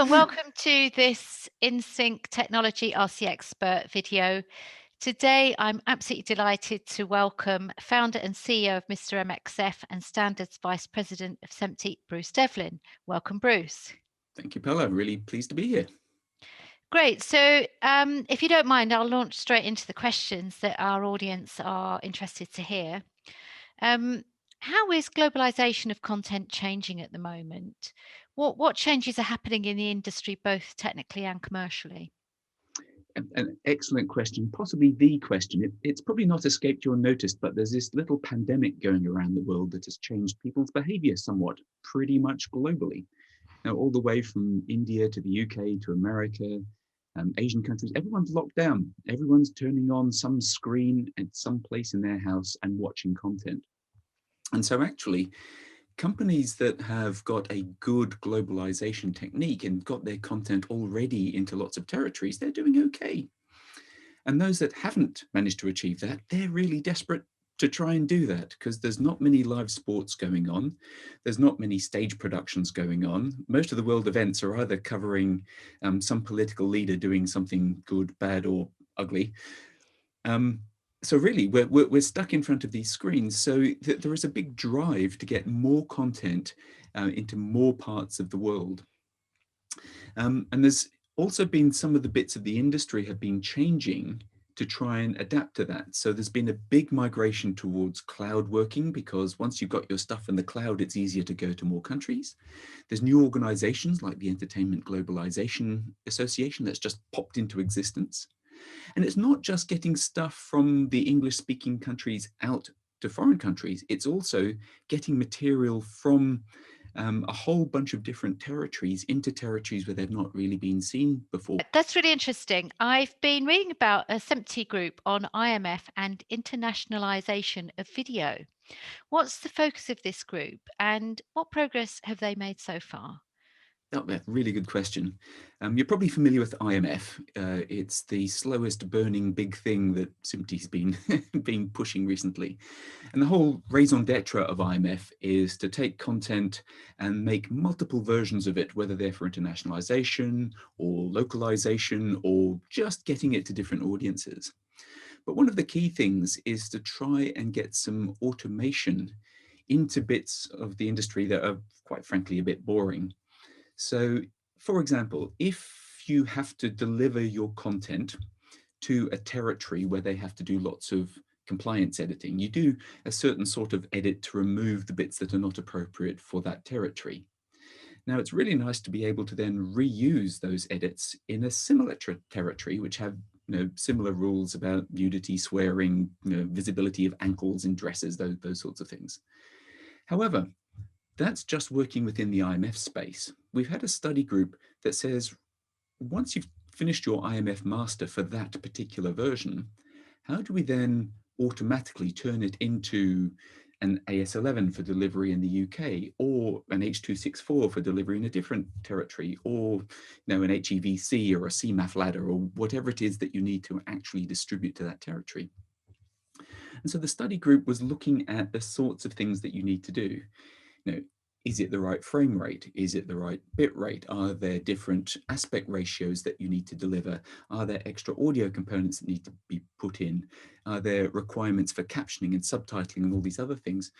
and welcome to this InSync Technology RC Expert video. Today, I'm absolutely delighted to welcome founder and CEO of Mr. MXF and Standards Vice President of SMPTE, Bruce Devlin. Welcome, Bruce. Thank you, Paola. Really pleased to be here. Great. So if you don't mind, I'll launch straight into the questions that our audience are interested to hear. How is globalization of content changing at the moment? What changes are happening in the industry, both technically and commercially? An excellent question, possibly the question. It's probably not escaped your notice, but there's this little pandemic going around the world that has changed people's behavior somewhat, pretty much globally. Now, all the way from India to the UK to America, Asian countries, everyone's locked down. Everyone's turning on some screen at some place in their house and watching content. And so actually, companies that have got a good globalization technique and got their content already into lots of territories, they're doing okay. And those that haven't managed to achieve that, they're really desperate to try and do that because there's not many live sports going on. There's not many stage productions going on. Most of the world events are either covering some political leader doing something good, bad, or ugly. So really, we're stuck in front of these screens. So there is a big drive to get more content into more parts of the world. And there's also been some of the bits of the industry have been changing to try and adapt to that. So there's been a big migration towards cloud working because once you've got your stuff in the cloud, it's easier to go to more countries. There's new organizations like the Entertainment Globalization Association that's just popped into existence. And it's not just getting stuff from the English-speaking countries out to foreign countries. It's also getting material from a whole bunch of different territories into territories where they've not really been seen before. That's really interesting. I've been reading about a SMPTE group on IMF and internationalization of video. What's the focus of this group and what progress have they made so far? Oh, really good question. You're probably familiar with IMF. It's the slowest burning big thing that SMPTE's been pushing recently. And the whole raison d'etre of IMF is to take content and make multiple versions of it, whether they're for internationalization or localization or just getting it to different audiences. But one of the key things is to try and get some automation into bits of the industry that are, quite frankly, a bit boring. So, for example, if you have to deliver your content to a territory where they have to do lots of compliance editing, you do a certain sort of edit to remove the bits that are not appropriate for that territory. Now, it's really nice to be able to then reuse those edits in a similar territory, which have similar rules about nudity, swearing, visibility of ankles in dresses, those sorts of things. However, that's just working within the IMF space. We've had a study group that says, once you've finished your IMF master for that particular version, how do we then automatically turn it into an AS11 for delivery in the UK, or an H.264 for delivery in a different territory, or an HEVC or a CMAF ladder, or whatever it is that you need to actually distribute to that territory. And so the study group was looking at the sorts of things that you need to do. Is it the right frame rate? Is it the right bit rate? Are there different aspect ratios that you need to deliver? Are there extra audio components that need to be put in? Are there requirements for captioning and subtitling and all these other things?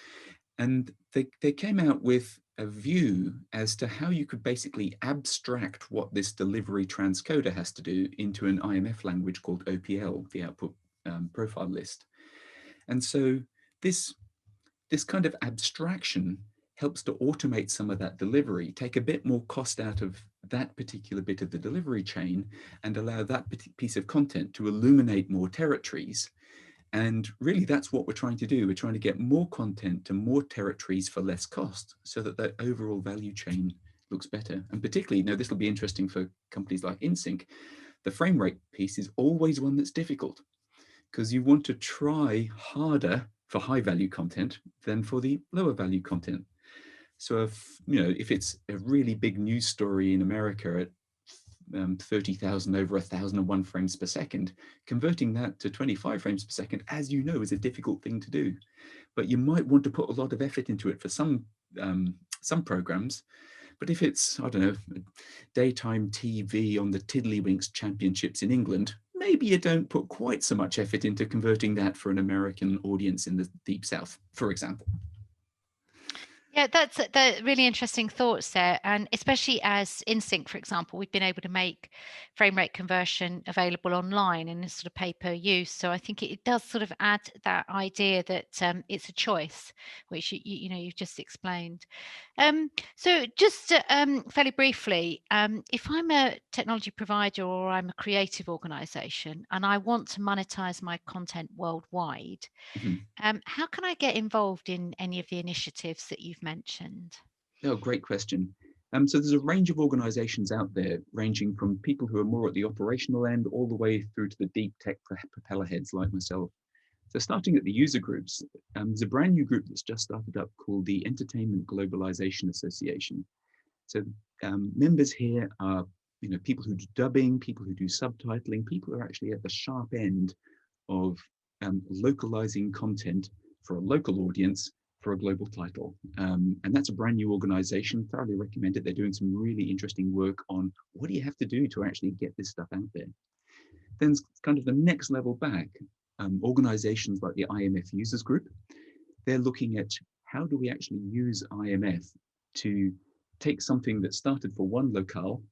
And they came out with a view as to how you could basically abstract what this delivery transcoder has to do into an IMF language called OPL, the output profile list. And so this kind of abstraction helps to automate some of that delivery, take a bit more cost out of that particular bit of the delivery chain, and allow that piece of content to illuminate more territories. And really, that's what we're trying to do. We're trying to get more content to more territories for less cost so that that overall value chain looks better. And particularly, this will be interesting for companies like InSync. The frame rate piece is always one that's difficult because you want to try harder for high value content than for the lower value content. So if it's a really big news story in America at 30,000 over 1,001 frames per second, converting that to 25 frames per second, as you know, is a difficult thing to do. But you might want to put a lot of effort into it for some programs. But if it's, I don't know, daytime TV on the Tiddlywinks Championships in England, maybe you don't put quite so much effort into converting that for an American audience in the Deep South, for example. Yeah, that's the really interesting thoughts there, and especially as InSync, for example, we've been able to make frame rate conversion available online in a sort of pay-per-use. So I think it does sort of add that idea that it's a choice, which you know you've just explained. So just fairly briefly, if I'm a technology provider or I'm a creative organization and I want to monetize my content worldwide, Mhm. how can I get involved in any of the initiatives that you've mentioned? Oh, great question. So there's a range of organizations out there, ranging from people who are more at the operational end all the way through to the deep tech propeller heads like myself. So starting at the user groups, there's a brand new group that's just started up called the Entertainment Globalization Association. So members here are, people who do dubbing, people who do subtitling, people who are actually at the sharp end of localizing content for a local audience for a global title. And that's a brand new organization. Thoroughly recommend it. They're doing some really interesting work on what do you have to do to actually get this stuff out there. Then kind of the next level back, organizations like the IMF Users Group, they're looking at how do we actually use IMF to take something that started for one locale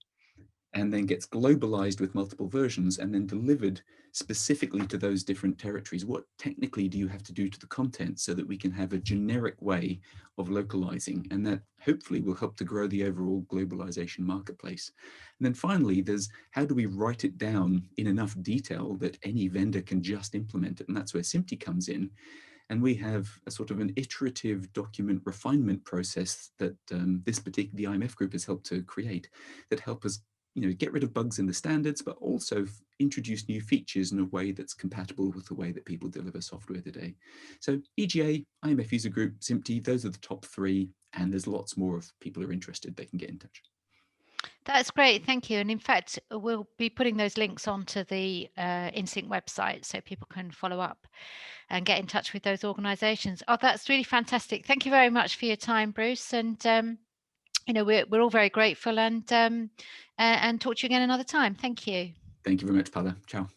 and then gets globalized with multiple versions and then delivered specifically to those different territories. What technically do you have to do to the content so that we can have a generic way of localizing? And that hopefully will help to grow the overall globalization marketplace. And then finally, there's how do we write it down in enough detail that any vendor can just implement it? And that's where SMPTE comes in. And we have a sort of an iterative document refinement process that this particular the IMF group has helped to create that help us get rid of bugs in the standards, but also introduce new features in a way that's compatible with the way that people deliver software today. So EGA, IMF User Group, SMPTE, those are the top three, and there's lots more if people are interested, they can get in touch. That's great, thank you. And in fact, we'll be putting those links onto the InSync website so people can follow up and get in touch with those organisations. Oh, that's really fantastic. Thank you very much for your time, Bruce. And we're all very grateful and talk to you again another time. Thank you. Thank you very much, Paola. Ciao.